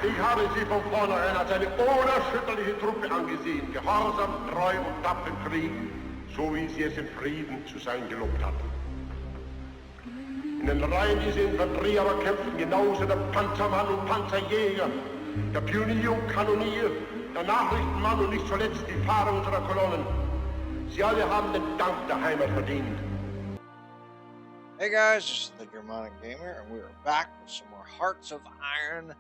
Ich habe sie von vornherein als eine unerschütterliche Truppe angesehen, gehorsam, treu und tapfer im Krieg, so wie sie es im Frieden zu sein gelobt hatten. In den Reihen dieser Infanterie aber kämpften genauso der Panzermann und Panzerjäger, der Pionier und Kanonier, der Nachrichtenmann und nicht zuletzt die Fahrer unserer Kolonnen. Sie alle haben den Dank der Heimat verdient. Hey guys, this is the Germanic Gamer, and we are back with some more Hearts of Iron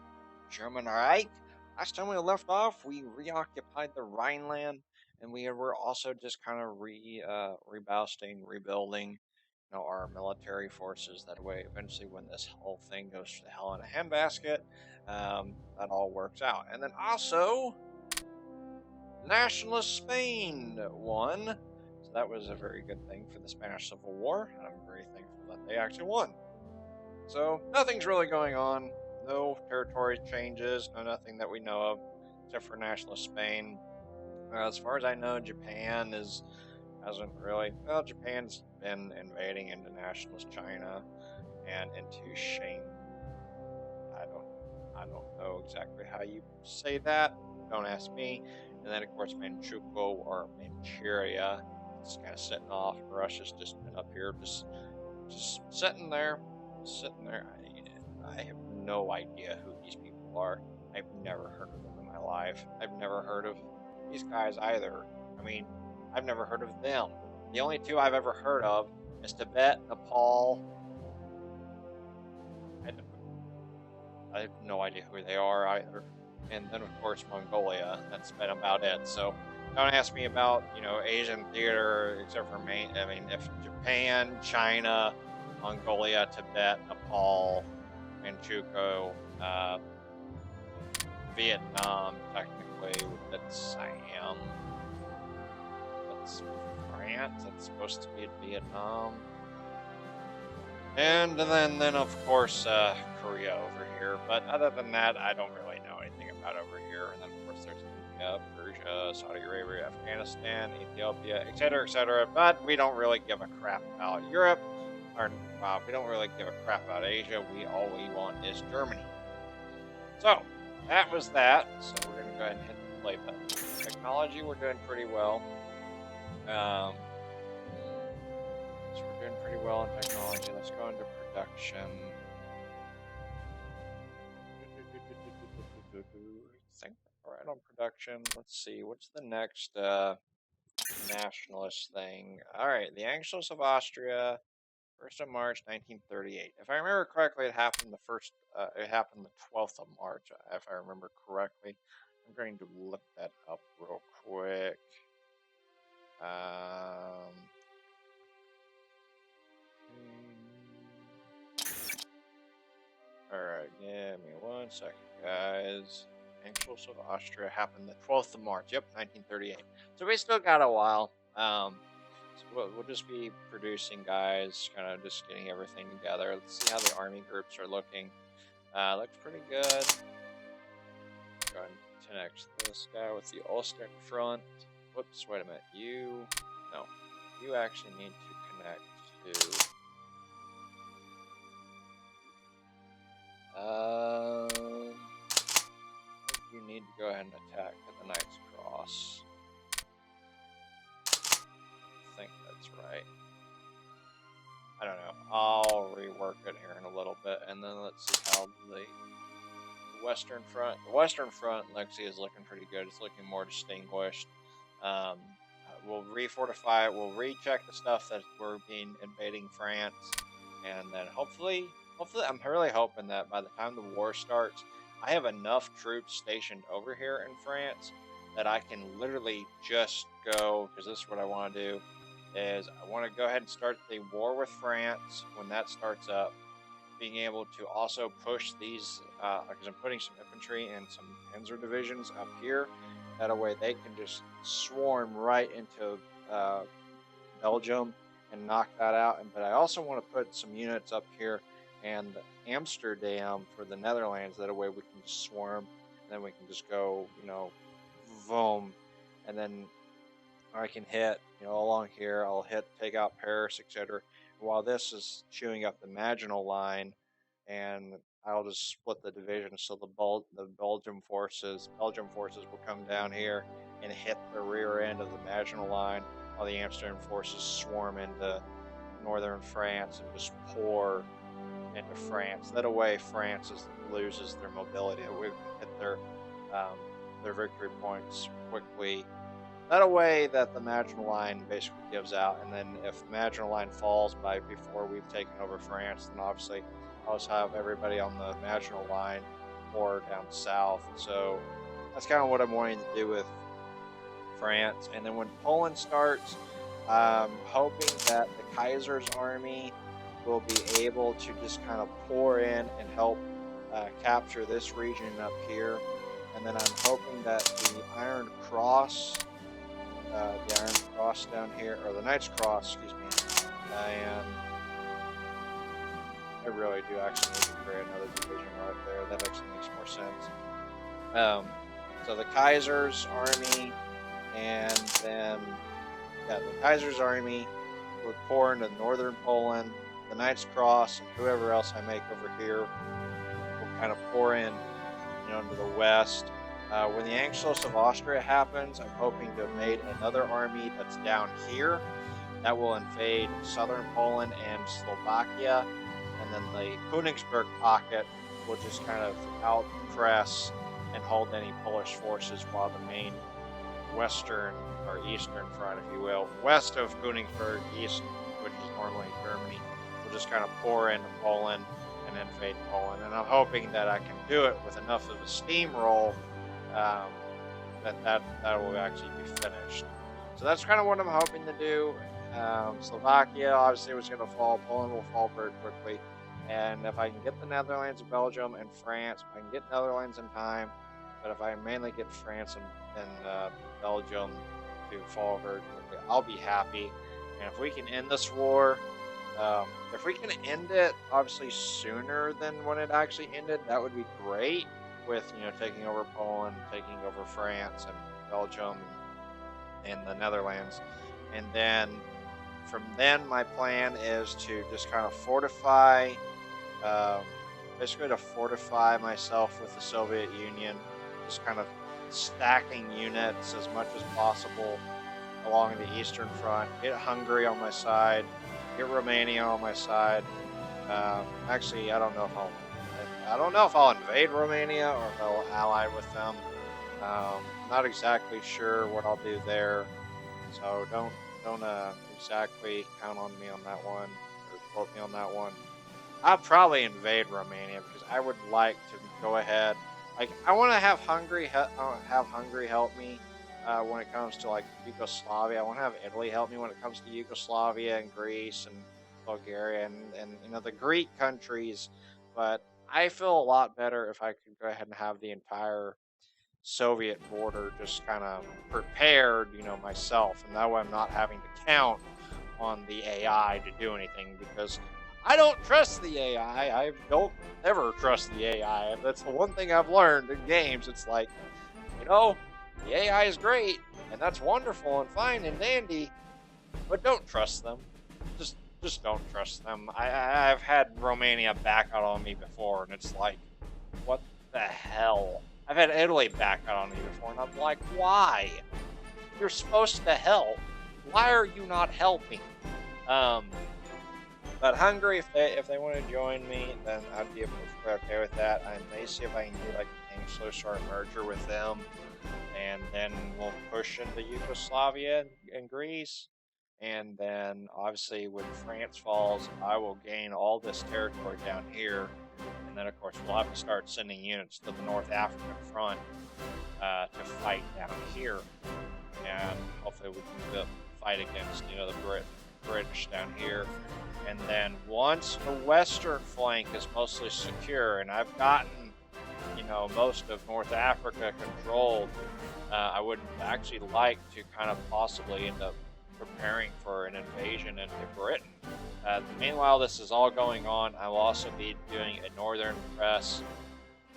German Reich. Last time we left off, we reoccupied the Rhineland, and we were also just kind of rebuilding, our military forces. That way, eventually, when this whole thing goes to hell in a handbasket, that all works out. And then also, Nationalist Spain won. So that was a very good thing for the Spanish Civil War, and I'm very thankful that they actually won. So nothing's really going on. No territory changes, nothing that we know of, except for Nationalist Spain. As far as I know, Japan hasn't really. Well, Japan's been invading into Nationalist China and into Shang. I don't know exactly how you say that. Don't ask me. And then of course Manchukuo or Manchuria, it's kind of sitting off. Russia's just been up here, just sitting there. I have no idea who these people are. I've never heard of them in my life. I've never heard of these guys either. I mean, I've never heard of them. The only two I've ever heard of is Tibet, Nepal. I have no idea who they are either. And then of course Mongolia. That's been about it. So don't ask me about, Asian theater except for if Japan, China, Mongolia, Tibet, Nepal, Manchukuo, Vietnam, technically, that's Siam. That's France. That's supposed to be Vietnam. And then of course, Korea over here. But other than that, I don't really know anything about over here. And then of course there's India, Persia, Saudi Arabia, Afghanistan, Ethiopia, etc. But we don't really give a crap about Europe. We don't really give a crap about Asia. All we want is Germany. So that was that. So we're gonna go ahead and hit the play button. Technology, we're doing pretty well. So we're doing pretty well in technology. Let's go into production. I think we're right on production. Let's see, what's the next nationalist thing? All right, the Anschluss of Austria. 1st of March, 1938. If I remember correctly, it happened the 12th of March, if I remember correctly. I'm going to look that up real quick. Alright, give me 1 second, guys. Anschluss of Austria happened the 12th of March. Yep, 1938. So we still got a while. So we'll just be producing, guys, kind of just getting everything together. Let's see how the army groups are looking. Looks pretty good. Go ahead and 10x this guy with the Ulster in front. Whoops, wait a minute. You actually need to connect to... you need to go ahead and attack at the Knight's Cross. I think that's right. I don't know. I'll rework it here in a little bit, and then let's see how the Western Front. The Western Front, Lexi, is looking pretty good. It's looking more distinguished. We'll refortify it. We'll recheck the stuff that we're invading France, and then hopefully, I'm really hoping that by the time the war starts, I have enough troops stationed over here in France that I can literally just go, because this is what I want to do, is I want to go ahead and start the war with France when that starts up, being able to also push these, because I'm putting some infantry and some panzer divisions up here, that way they can just swarm right into Belgium and knock that out. But I also want to put some units up here and Amsterdam for the Netherlands, that way we can just swarm, and then we can just go, boom, and then I can hit, along here, I'll take out Paris, etc. While this is chewing up the Maginot Line and I'll just split the division so the Belgium forces will come down here and hit the rear end of the Maginot Line, while the Amsterdam forces swarm into northern France and just pour into France. That way, France loses their mobility. We can hit their victory points quickly. That way, that the Maginot Line basically gives out, and then if the Maginot Line falls before we've taken over France, then obviously I'll just have everybody on the Maginot Line or down south. So that's kind of what I'm wanting to do with France. And then when Poland starts, I'm hoping that the Kaiser's army will be able to just kind of pour in and help capture this region up here. And then I'm hoping that the Iron Cross down here, or the Knight's Cross, excuse me, and I really do actually need to create another division right there. That actually makes more sense. So the Kaiser's army, and then the Kaiser's army would pour into northern Poland. The Knight's Cross and whoever else I make over here will kind of pour in, into the west. When the Anschluss of Austria happens, I'm hoping to have made another army that's down here that will invade southern Poland and Slovakia, and then the Königsberg pocket will just kind of outpress and hold any Polish forces, while the main western or eastern front, if you will, west of Königsberg, east, which is normally Germany, will just kind of pour into Poland and invade Poland. And I'm hoping that I can do it with enough of a steamroll that will actually be finished. So that's kind of what I'm hoping to do. Slovakia obviously was going to fall. Poland will fall very quickly. And if I can get the Netherlands, Belgium, and France, if I can get Netherlands in time, but if I mainly get France and Belgium to fall very quickly, I'll be happy. And if we can end this war, if we can end it obviously sooner than when it actually ended, that would be great. With taking over Poland, taking over France and Belgium and the Netherlands, and then from then my plan is to just kind of fortify, basically to fortify myself with the Soviet Union, just kind of stacking units as much as possible along the Eastern Front. Get Hungary on my side, get Romania on my side. Actually, I don't know if I'll invade Romania or if I'll ally with them. Not exactly sure what I'll do there, so don't exactly count on me on that one, or quote me on that one. I'll probably invade Romania because I would like to go ahead. Like, I want to have Hungary help me when it comes to like Yugoslavia. I want to have Italy help me when it comes to Yugoslavia and Greece and Bulgaria and the Greek countries, but I feel a lot better if I could go ahead and have the entire Soviet border just kind of prepared, myself, and that way I'm not having to count on the AI to do anything, because I don't trust the AI. I don't ever trust the AI. That's the one thing I've learned in games. It's like, the AI is great, and that's wonderful and fine and dandy, but don't trust them. Just don't trust them. I've had Romania back out on me before, and it's like, what the hell? I've had Italy back out on me before, and I'm like, why? You're supposed to help. Why are you not helping? But Hungary, if they want to join me, then I'd be okay with that. I may see if I can do like an Anschluss or a merger with them, and then we'll push into Yugoslavia and Greece. And then, obviously, when France falls, I will gain all this territory down here. And then, of course, we'll have to start sending units to the North African front to fight down here. And hopefully we can fight against, the British down here. And then once the western flank is mostly secure, and I've gotten, most of North Africa controlled, I would actually like to kind of possibly end up preparing for an invasion into Britain. Meanwhile, this is all going on, I will also be doing a northern press,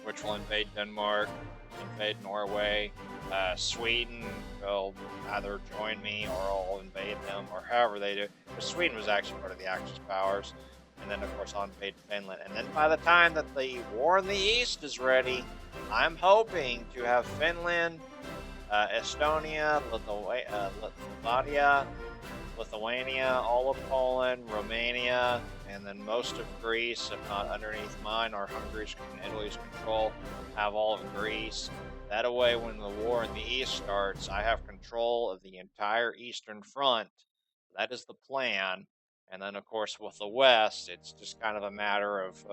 which will invade Denmark, invade Norway. Sweden will either join me or I'll invade them, or however they do. But Sweden was actually part of the Axis powers. and then of course I'll invade Finland. And then by the time that the war in the east is ready, I'm hoping to have Finland, Estonia, Latvia, Lithuania, all of Poland, Romania, and then most of Greece, if not underneath mine, or Hungary's and Italy's control, have all of Greece. That way, when the war in the east starts, I have control of the entire Eastern Front. That is the plan. And then, of course, with the West, it's just kind of a matter of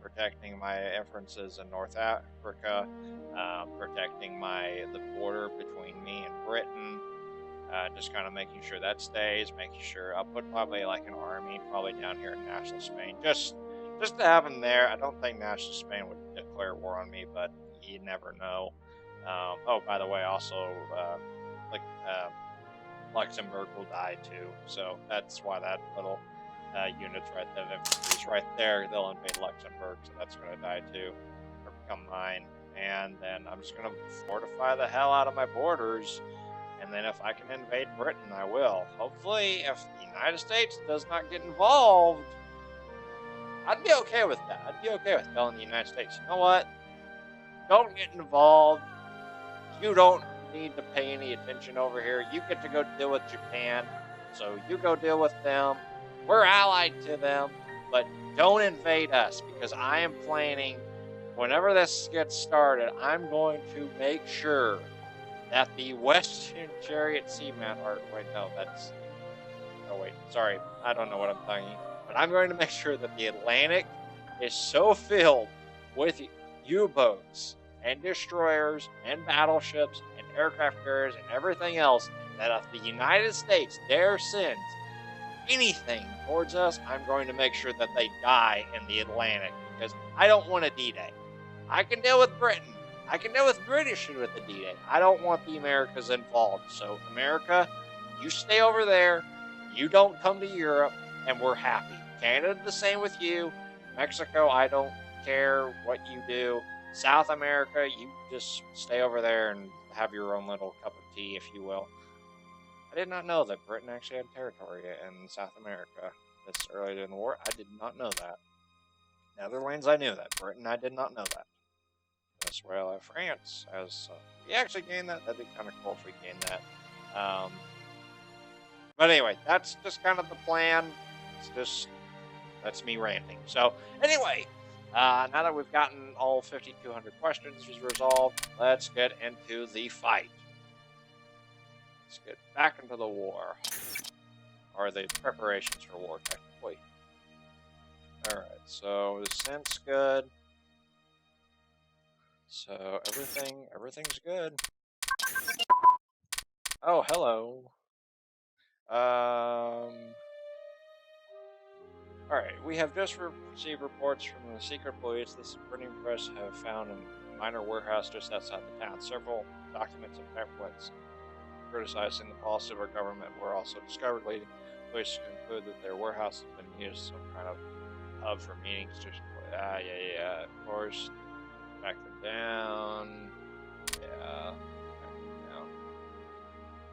protecting my inferences in North Africa, protecting the border between me and Britain, just kind of making sure that stays, making sure I'll put probably like an army probably down here in National Spain, just to have them there. I don't think National Spain would declare war on me, but you never know. Oh, by the way, also like Luxembourg will die too, so that's why that little unit's right there, infantry's right there. They'll invade Luxembourg, so that's going to die too, or become mine. And then I'm just going to fortify the hell out of my borders. And then if I can invade Britain, I will. Hopefully, if the United States does not get involved, I'd be okay with that. I'd be okay with telling the United States, you know what? Don't get involved. You don't need to pay any attention over here. You get to go deal with Japan. So you go deal with them. We're allied to them. But don't invade us, because I am planning, whenever this gets started, I'm going to make sure that the Western Chariot Seaman, or wait, no, that's, oh wait, sorry, I don't know what I'm talking, but I'm going to make sure that the Atlantic is so filled with U-boats and destroyers and battleships and aircraft carriers and everything else, that if the United States dare send anything towards us, I'm going to make sure that they die in the Atlantic, because I don't want a D-Day. I can deal with Britain. I can deal with British with the D-Day. I don't want the Americas involved. So, America, you stay over there. You don't come to Europe, and we're happy. Canada, the same with you. Mexico, I don't care what you do. South America, you just stay over there and have your own little cup of tea, if you will. I did not know that Britain actually had territory in South America this early in the war. I did not know that. Netherlands, I knew that. Britain, I did not know that. As well as France, as we actually gained that. That'd be kind of cool if we gained that. But anyway, that's just kind of the plan. That's me ranting. So anyway, now that we've gotten all 5,200 questions resolved, let's get into the fight. Let's get back into the war, or the preparations for war, technically. All right, so the scent's good. So everything's good. Oh, hello. Alright, we have just received reports from the secret police that the printing press have found a minor warehouse just outside the town. Several documents and pamphlets criticizing the policy of our government were also discovered, leading police to conclude that their warehouse has been used as some kind of hub for meetings. Yeah, of course. Back them down. Yeah. Back them down.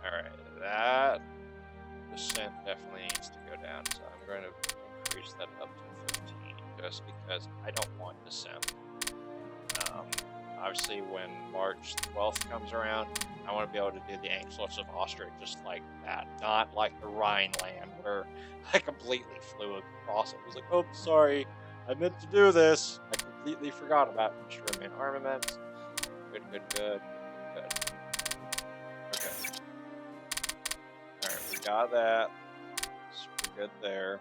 Alright, that percent definitely needs to go down, so I'm going to increase that up to 15, just because I don't want dissent. Obviously, when March 12th comes around, I want to be able to do the Anschluss of Austria just like that, not like the Rhineland, where I completely flew across it. I was like, oh, sorry, I meant to do this. I completely forgot about German armaments. Good. Okay. Alright, we got that. Super good there.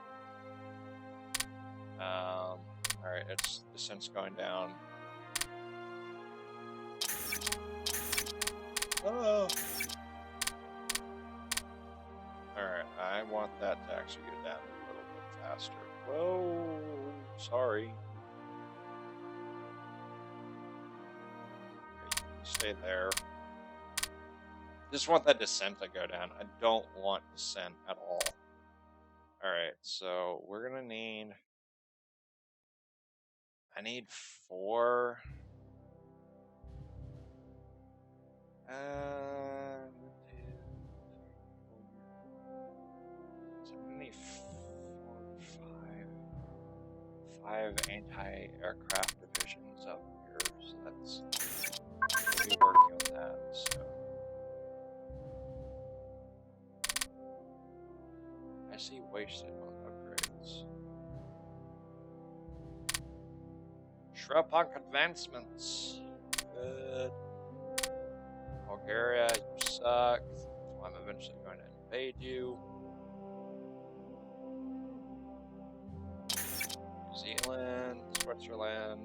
Alright, it's dissent's going down. Oh. Alright, I want that to actually go down a little bit faster. Whoa, sorry. Stay there. Just want that dissent to go down. I don't want dissent at all. Alright, so we're gonna need... I need 4... So I'm gonna need 4 or 5. 5 anti-aircraft divisions up here, so that's we'll be working on that. So I see wasted on upgrades. Shrubpunk advancements. Good. Bulgaria, you suck. So I'm eventually going to invade you. New Zealand, Switzerland.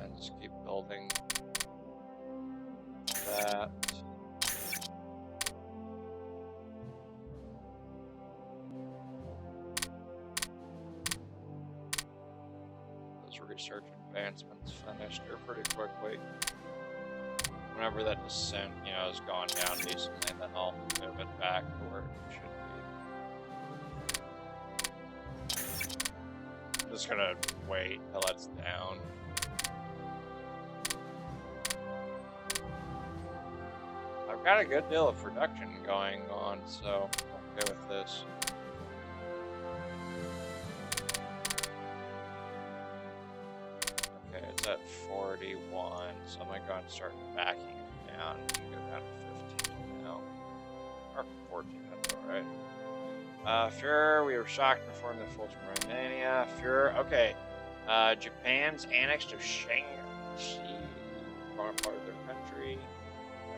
And just keep building that. Those research advancements finished here pretty quickly. Whenever that descent, has gone down decently, then I'll move it back to where it should be. I'm just gonna wait till it's down. I've got a good deal of production going on, so I'm okay with this. Okay, it's at 41, so I'm gonna go and start backing it down. We can go down to 15 now. Or 14, that's alright. Führer, we were shocked to perform the full Romania. Führer, okay. Japan's annexed of Shanxi, part of their country.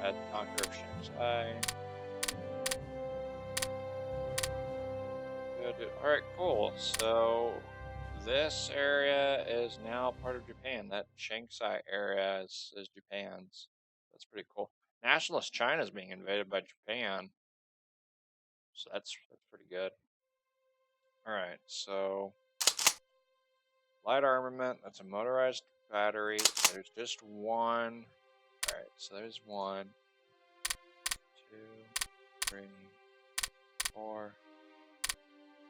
The conqueror of Shanxi. Good. Alright, cool. So this area is now part of Japan. That Shanxi area is Japan's. That's pretty cool. Nationalist China is being invaded by Japan. So that's pretty good. Alright, so light armament, that's a motorized battery. There's just one. Alright, so there's 1, 2, 3, 4.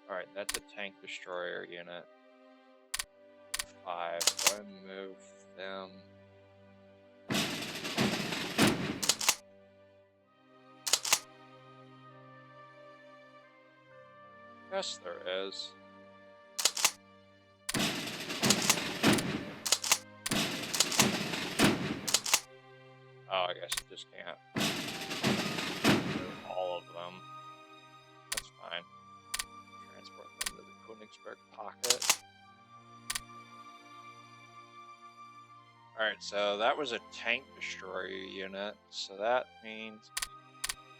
Alright, that's a tank destroyer unit. 5. Go ahead and move them. Yes, there is. Oh, I guess you just can't move all of them. That's fine. Transport them to the Königsberg pocket. Alright, so that was a tank destroyer unit. So that means,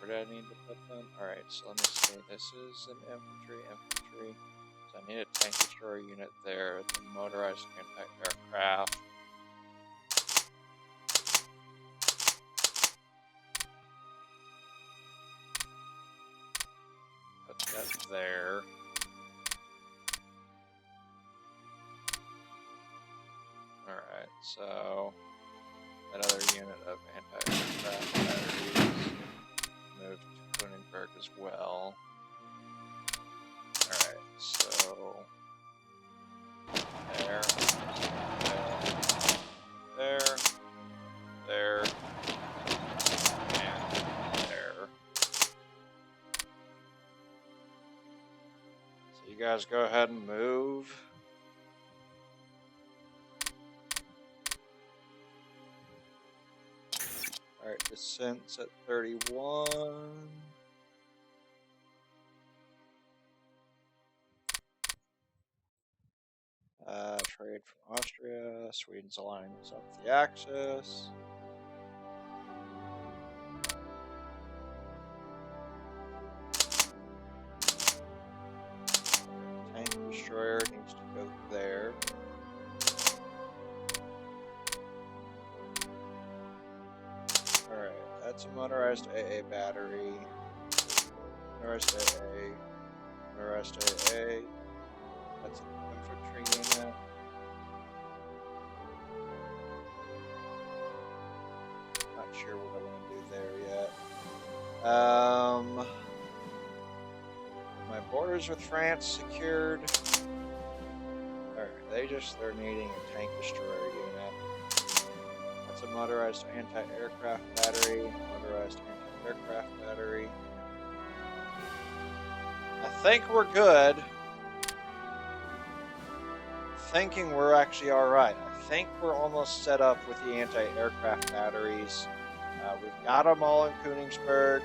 where do I need to put them? Alright, so let me see. This is an infantry. So I need a tank destroyer unit there. The motorized anti-aircraft. Put that there. Alright, so that other unit of anti-aircraft batteries moved to Königsberg as well. Alright, so there, there, and there. So you guys go ahead and move. Alright, descent's at 31. Trade from Austria. Sweden's aligning itself with the Axis. Tank destroyer needs to go there. Alright, that's a motorized AA battery. Motorized AA. Motorized AA. That's an infantry unit. Not sure what I want to do there yet. My borders with France secured. Alright, they're needing a tank destroyer unit. That's a motorized anti-aircraft battery, motorized aircraft battery. I think we're good. Thinking we're actually alright. I think we're almost set up with the anti-aircraft batteries. We've got them all in Königsberg.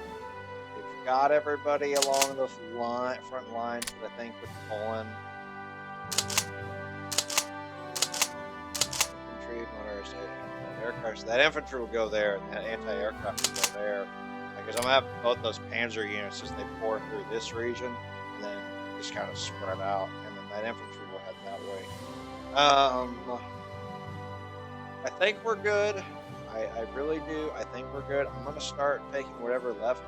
We've got everybody along the front lines that I think with Poland. Infantry, motorized aircraft. So that infantry will go there, and that anti-aircraft will go there. Because I'm gonna have both those Panzer units as they pour through this region, and then just kind of spread out, and then that infantry will head that way. I think we're good. I really do. I think we're good. I'm gonna start taking whatever left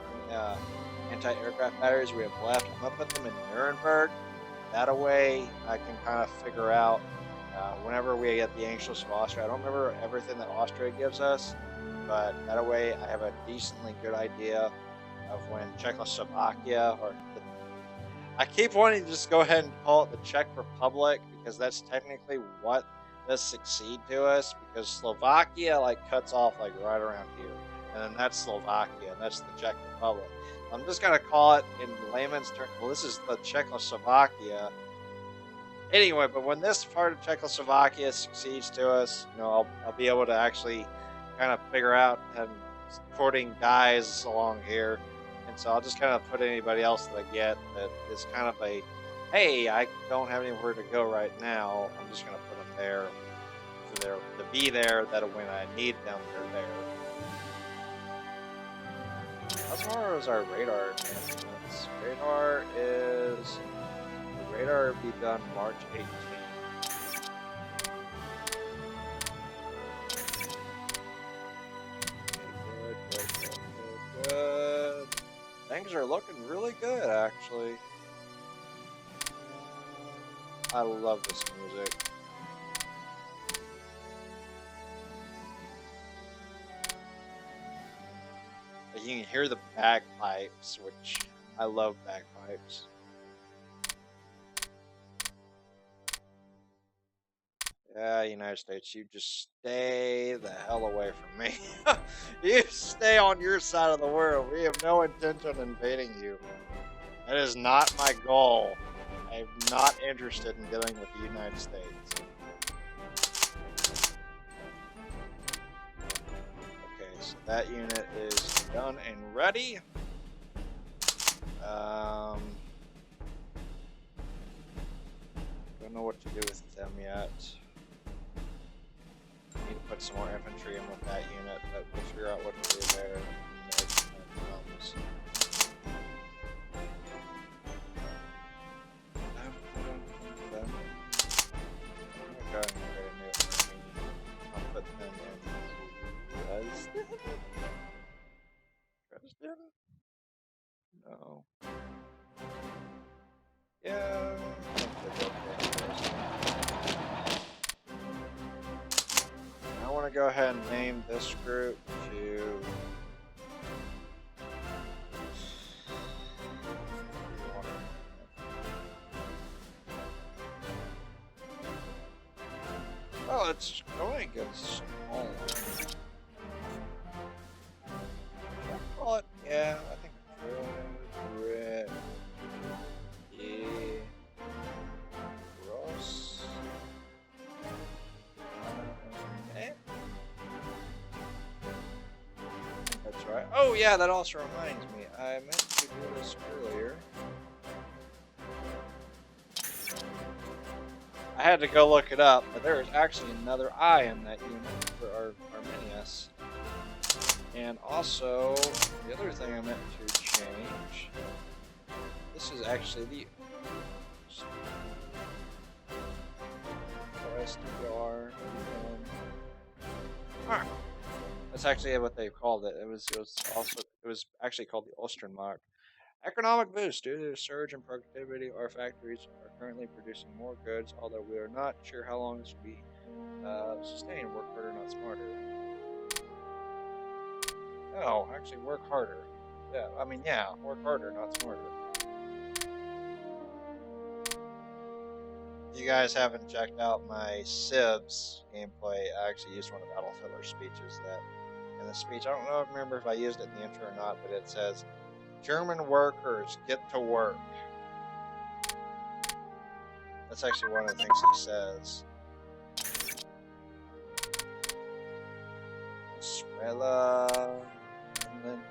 anti-aircraft batteries we have left. I'm gonna put them in Nuremberg. That way, I can kind of figure out whenever we get the Anschluss of Austria. I don't remember everything that Austria gives us, but that way I have a decently good idea of when Czechoslovakia I keep wanting to just go ahead and call it the Czech Republic because that's technically what does succeed to us, because Slovakia like cuts off like right around here, and then that's Slovakia, and that's the Czech Republic. I'm just gonna call it in layman's terms. Well, this is the Czechoslovakia. Anyway, but when this part of Czechoslovakia succeeds to us, I'll be able to actually kind of figure out and supporting guys along here. And so I'll just kind of put anybody else that I get that is kind of a, hey, I don't have anywhere to go right now. I'm just going to put them there to be there, that when I need them, they're there. As far as our radar advancements, the radar will be done March 18th. Good. Things are looking really good, actually. I love this music. You can hear the bagpipes, which I love bagpipes. Yeah, United States, you just stay the hell away from me. You stay on your side of the world. We have no intention of invading you. That is not my goal. I'm not interested in dealing with the United States. Okay, so that unit is done and ready. Don't know what to do with them yet. Need to put some more infantry in with that unit, but we'll figure out what to do there when the time comes. I'm gonna go and create a new army. I'll put them in Dresden? No. Yeah. I want to go ahead and name this group to well, it's going against small. Call it, yeah, I think red. Gross. That's right. Oh yeah, that also reminds me. I meant to do this earlier. I had to go look it up, but there is actually another I in that unit for Arminius. And also, the other thing I meant to change. This is actually the SDR. That's actually what they called it. It was actually called the Osternmark. Economic boost due to a surge in productivity. Our factories are currently producing more goods, although we are not sure how long this will be sustained. Work harder, not smarter. No, actually work harder. Yeah, I mean, yeah, work harder, not smarter. If you guys haven't checked out my Civs gameplay, I actually used one of Adolf Hitler's speeches that in the speech. I don't know, remember if I used it in the intro or not, but it says, "German workers, get to work." That's actually one of the things he says. Svella, Herzen,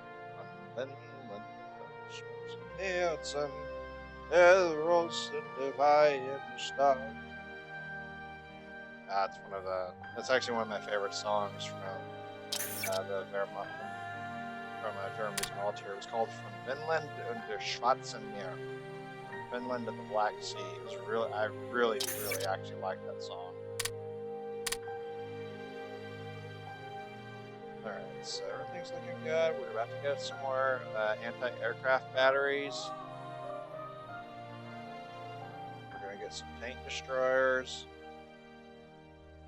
der rosten Wein stark. It's one of the. That's actually one of my favorite songs from the Wehrmacht from Germany's military. It was called "From Finland und der Schwarzen Meer." From Finland to the Black Sea. It was really, I really actually like that song. All right, so everything's looking good. We're about to get some more anti-aircraft batteries. We're gonna get some tank destroyers.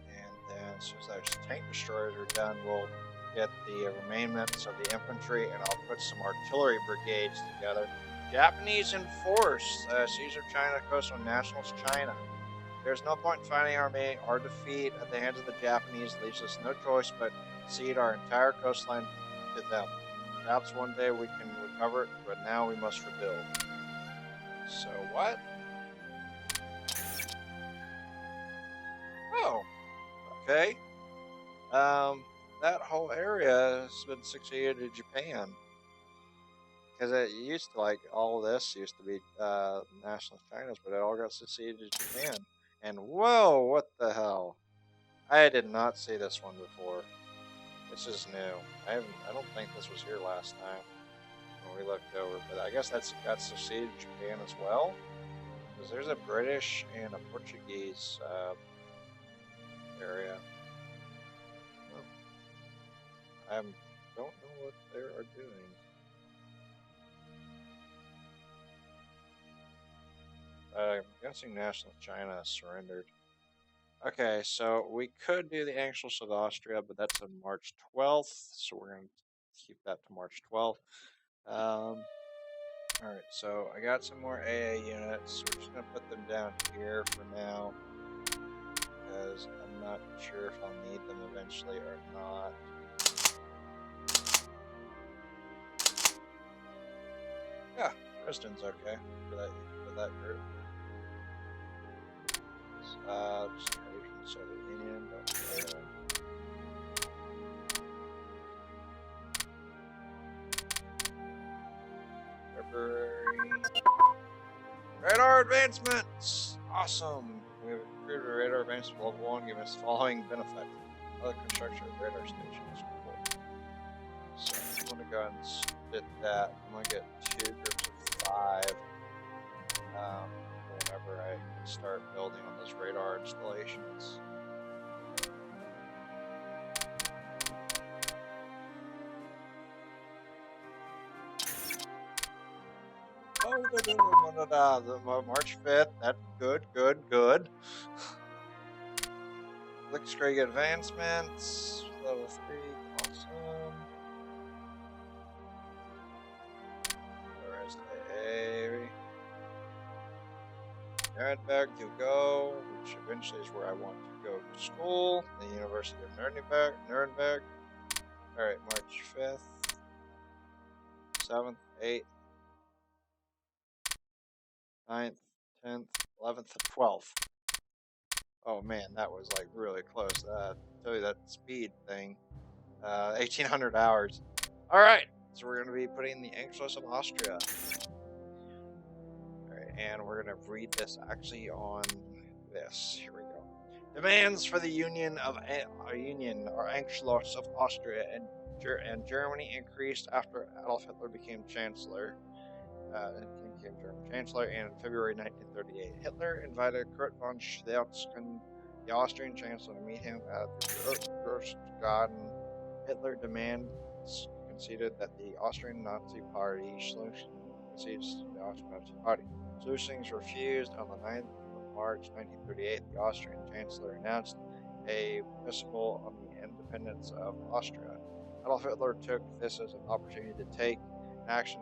And then as soon as those tank destroyers are done, we'll get the remainments of the infantry, and I'll put some artillery brigades together. Japanese in force. Caesar China, Coastal Nationals China. There's no point in fighting our defeat at the hands of the Japanese leaves us no choice but cede our entire coastline to them. Perhaps one day we can recover it, but now we must rebuild. So what? Oh, okay. That whole area has been succeeded to Japan. Because it used to, like, all of this used to be nationalist China's, but it all got succeeded to Japan. And whoa, what the hell? I did not see this one before. This is new. I don't think this was here last time when we looked over, but I guess that's got succeeded to Japan as well. Because there's a British and a Portuguese area. I don't know what they are doing. I'm guessing National China surrendered. Okay, so we could do the Anschluss of Austria, but that's on March 12th, so we're going to keep that to March 12th. Alright, so I got some more AA units. We're just going to put them down here for now, because I'm not sure if I'll need them eventually or not. Yeah, Dresden's okay for that group. Just away from the Soviet Union, don't care. February. Radar advancements! Awesome! We have recruited a radar advancement level 1, giving us the following benefit. Other construction of radar stations. Cool. So I'm going to go ahead and split that. I'm going to get 2 groups of 5. Whenever I start building on those radar installations. Oh, March 5th. That's good. Looks great. Advancements. Level 3. Awesome. Where's the Nuremberg to go, which eventually is where I want to go to school, the University of Nuremberg. Alright, March 5th, 7th, 8th, 9th, 10th, 11th, and 12th. Oh man, that was like really close. Tell you that speed thing. 1800 hours. Alright, so we're going to be putting the Anschluss of Austria. And we're going to read this actually on this. Here we go. Demands for the Union or Anschluss of Austria and Germany increased after Adolf Hitler became Chancellor. Became German Chancellor in February 1938. Hitler invited Kurt von Schleichen, the Austrian Chancellor, to meet him at the Berchtesgaden. Hitler conceded that the Austrian Nazi Party concedes the Austrian Nazi Party. Schleiching refused. On the 9th of March 1938, the Austrian Chancellor announced a plebiscite on the independence of Austria. Adolf Hitler took this as an opportunity to take action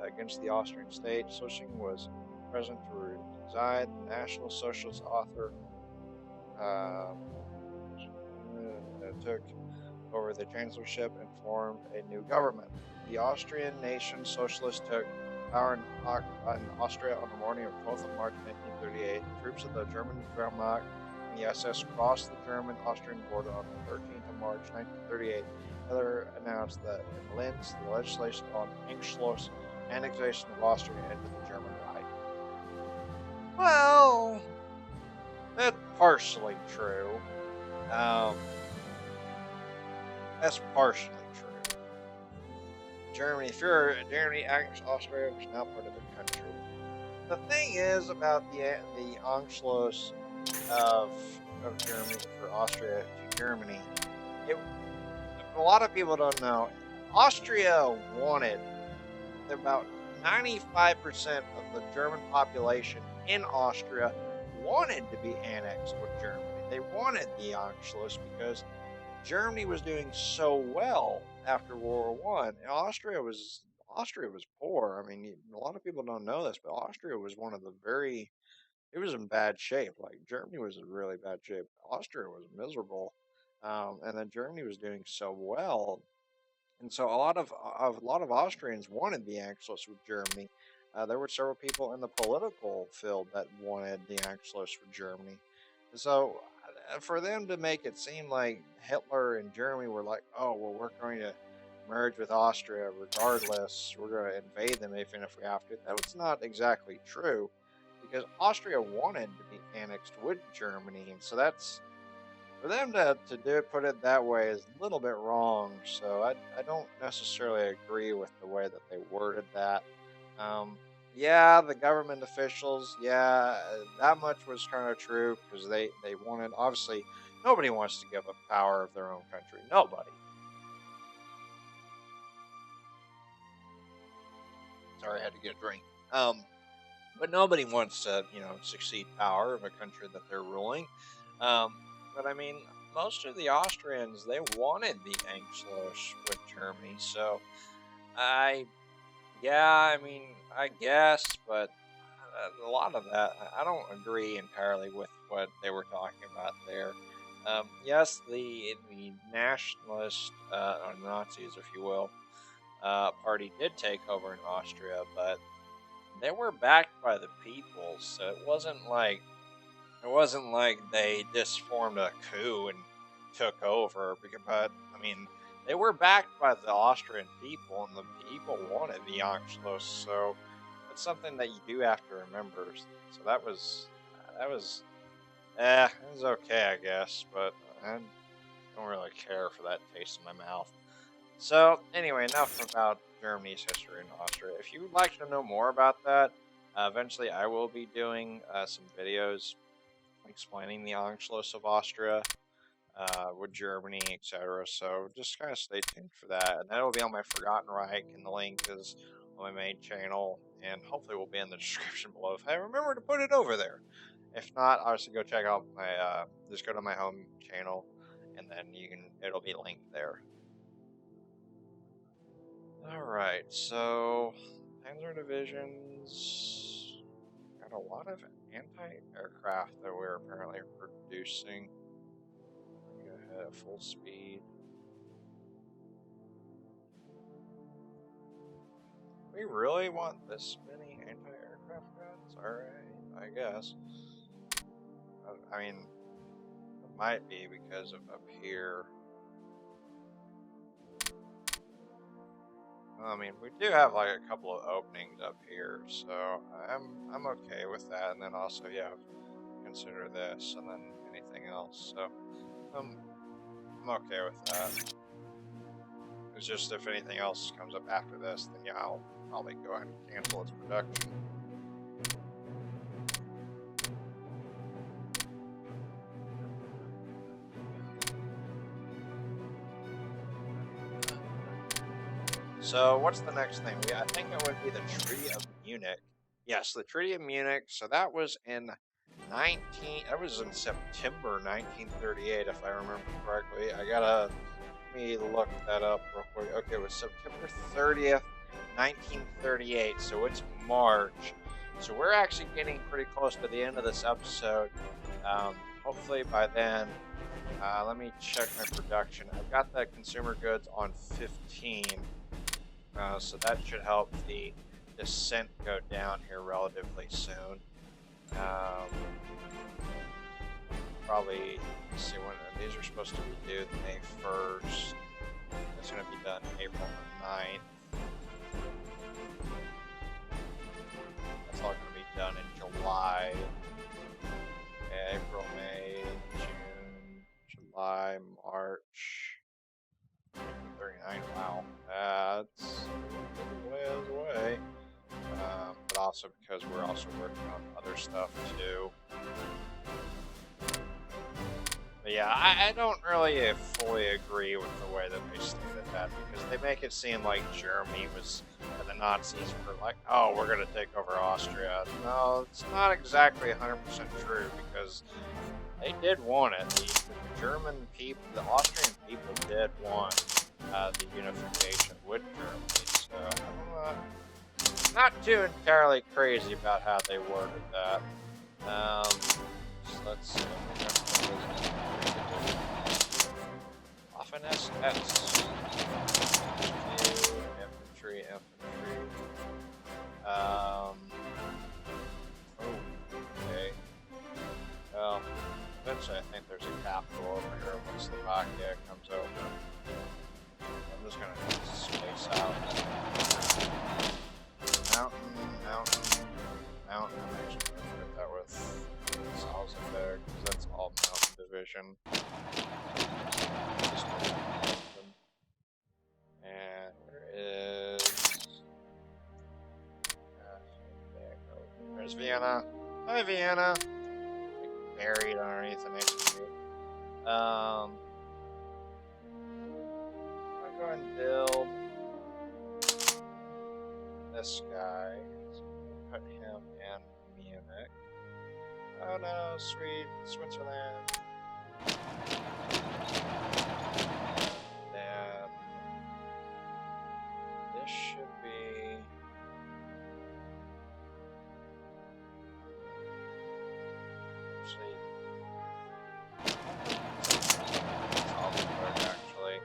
against the Austrian state. Schleiching was present to reside. The National Socialist author took over the chancellorship and formed a new government. The Austrian nation socialists took power in Austria on the morning of 12th of March 1938. Troops of the German Wehrmacht and the SS crossed the German-Austrian border on the 13th of March 1938. Hitler announced that in Linz, the legislation on Anschluss, annexation of Austria into the German Reich. Well, that's partially true. That's partially true. Germany, if you're Germany, Austria is now part of the country. The thing is about the Anschluss of Germany for Austria to Germany, a lot of people don't know. Austria wanted about 95% of the German population in Austria wanted to be annexed with Germany. They wanted the Anschluss because Germany was doing so well after World War I. Austria was poor. I mean, a lot of people don't know this, but Austria was one of the it was in bad shape. Like Germany was in really bad shape. Austria was miserable, and then Germany was doing so well, and so a lot of Austrians wanted the Anschluss with Germany. There were several people in the political field that wanted the Anschluss with Germany. So for them to make it seem like Hitler and Germany were like, oh, well, we're going to merge with Austria regardless. We're going to invade them even if we have to. That was not exactly true because Austria wanted to be annexed with Germany. And so that's, for them to put it that way is a little bit wrong. So I don't necessarily agree with the way that they worded that. Yeah, the government officials, that much was kind of true because they wanted, obviously, nobody wants to give up power of their own country. Nobody. Sorry, I had to get a drink. But nobody wants to, succeed power of a country that they're ruling. But I mean, most of the Austrians, they wanted the Anschluss with Germany. So I guess, but a lot of that, I don't agree entirely with what they were talking about there. Yes, the nationalist, or Nazis, if you will, party did take over in Austria, but they were backed by the people, so it wasn't like they just formed a coup and took over. But I mean, they were backed by the Austrian people, and the people wanted the Anschluss. So it's something that you do have to remember. So it was okay, I guess, but I don't really care for that taste in my mouth. So anyway, enough about Germany's history in Austria. If you would like to know more about that, eventually I will be doing some videos explaining the Anschluss of Austria with Germany, etc. So just kind of stay tuned for that. And that'll be on my Forgotten Reich, and the link is on my main channel, and hopefully will be in the description below if I remember to put it over there. If not, obviously go check out my, just go to my home channel, and then it'll be linked there. Alright, so Panzer divisions got a lot of anti-aircraft that we're apparently producing. Go ahead at full speed. We really want this many anti-aircraft guns? Alright, I guess. I mean, it might be because of up here. I mean, we do have like a couple of openings up here, so I'm okay with that. And then also, consider this, and then anything else. So I'm okay with that. It's just if anything else comes up after this, then I'll probably go ahead and cancel its production. So what's the next thing? I think it would be the Treaty of Munich. Yes, the Treaty of Munich. So that was in September 1938, if I remember correctly. Let me look that up real quick. Okay, it was September 30th, 1938. So it's March. So we're actually getting pretty close to the end of this episode. Hopefully by then Let me check my production. I've got the consumer goods on 15, so that should help the descent go down here relatively soon. Probably, let's see, when these are supposed to be due May 1st. It's going to be done April 9th. That's all going to be done in July. Okay, April, May, June, July, March. 39, wow. That's a ways away. But also because we're also working on other stuff too. But yeah, I don't really fully agree with the way that they stated that, because they make it seem like Germany was, the Nazis were like, oh, we're going to take over Austria. No, it's not exactly 100% true, because they did want it. The German people, the Austrian people did want the unification with Germany. So I'm not too entirely crazy about how they worded that. So let's see. Often SS. Infantry. Okay. Well, eventually I think there's a capital over here once the Slovakia comes over. I'm just gonna space out. Mountain. I'm actually gonna put that with cells in there, because that's all mountain division. And where is... there's Vienna. Hi, Vienna! Like, buried underneath an HQ. I'll go and build this guy. So put him in Munich. Oh no, sweet Switzerland. Then this should be actually,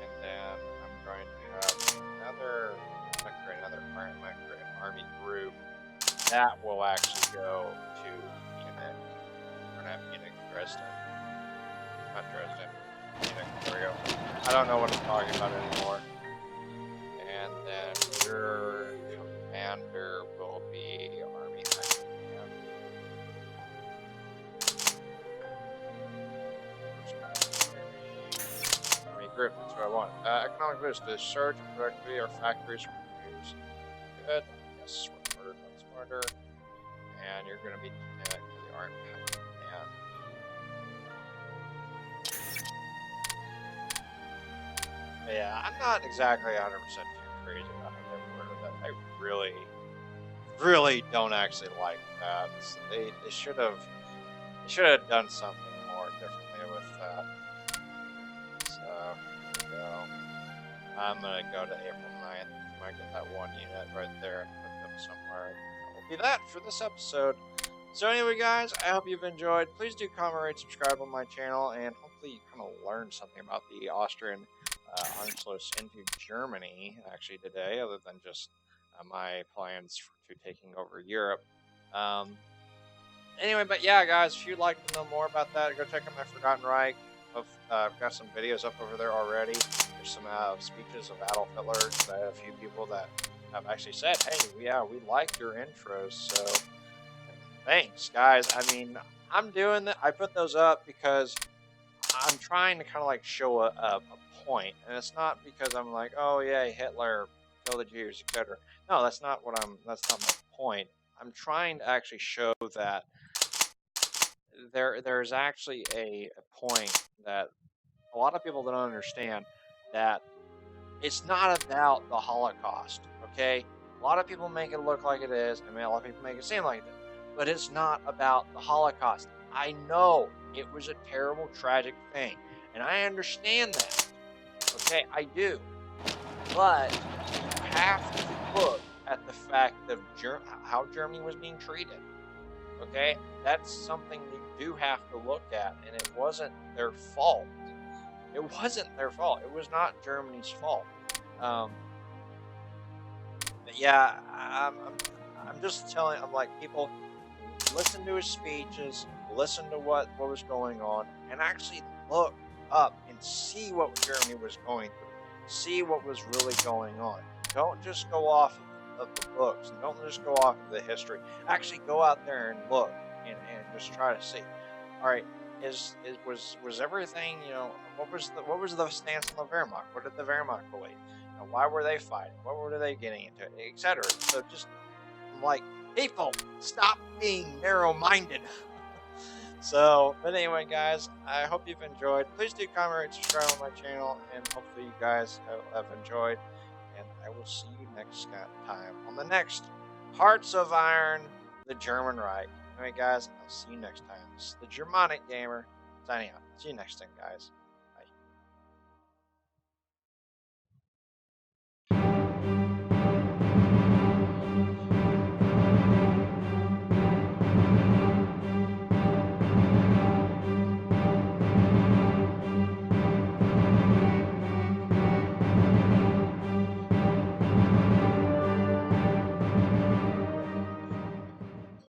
and then I'm going to have another army group that will actually go to Munich. Or not Munich, Dresden. Not Dresden. Munich, there we go. I don't know what I'm talking about anymore. And then your commander will be Army Command. Army group, that's what I want. Economic boost. The surge of productivity or factories from use. Good. Yes, smarter. And you're going to be the Army Command. Yeah, I'm not exactly 100% too crazy about how they worded that. I really don't actually like that. So they should have done something more differently with that. So here we go. I'm gonna go to April 9th. I might get that one unit right there and put them somewhere. That will be that for this episode. So anyway, guys, I hope you've enjoyed. Please do comment, rate, subscribe on my channel, and hopefully you kind of learned something about the Austrian Anschluss into Germany actually today, other than just my plans to taking over Europe. Anyway, but yeah, guys, if you'd like to know more about that, go check out my Forgotten Reich. I've got some videos up over there already. There's some speeches of Adolf Hitler. I have a few people that have actually said, hey, yeah, we like your intros, so thanks, guys. I mean, I'm doing that. I put those up because I'm trying to kind of like show a point, and it's not because I'm like, oh yeah, Hitler, kill the Jews, etc. No, that's not that's not my point. I'm trying to actually show that there's actually a point that a lot of people don't understand, that it's not about the Holocaust, okay? A lot of people make it look like it is, and a lot of people make it seem like it is, but it's not about the Holocaust. I know it was a terrible, tragic thing, and I understand that, okay? I do. But you have to look at the fact of how Germany was being treated. Okay, that's something you do have to look at, and it wasn't their fault. It wasn't their fault. It was not Germany's fault. Um, but yeah, I'm just telling. I'm like, people, listen to his speeches, listen to what was going on, and actually look up and see what Germany was going through, see what was really going on. Don't just go off of the books, and don't just go off of the history. Actually, go out there and look and just try to see. All right, was everything, what was the stance on the Wehrmacht? What did the Wehrmacht believe? Why were they fighting? What were they getting into, etc. So just, I'm like, people, stop being narrow-minded. So, but anyway, guys, I hope you've enjoyed. Please do comment, rate, subscribe on my channel, and hopefully you guys have enjoyed. And I will see you next time on the next Hearts of Iron, the German Reich. Anyway, guys, I'll see you next time. This is the Germanic Gamer signing out. See you next time, guys.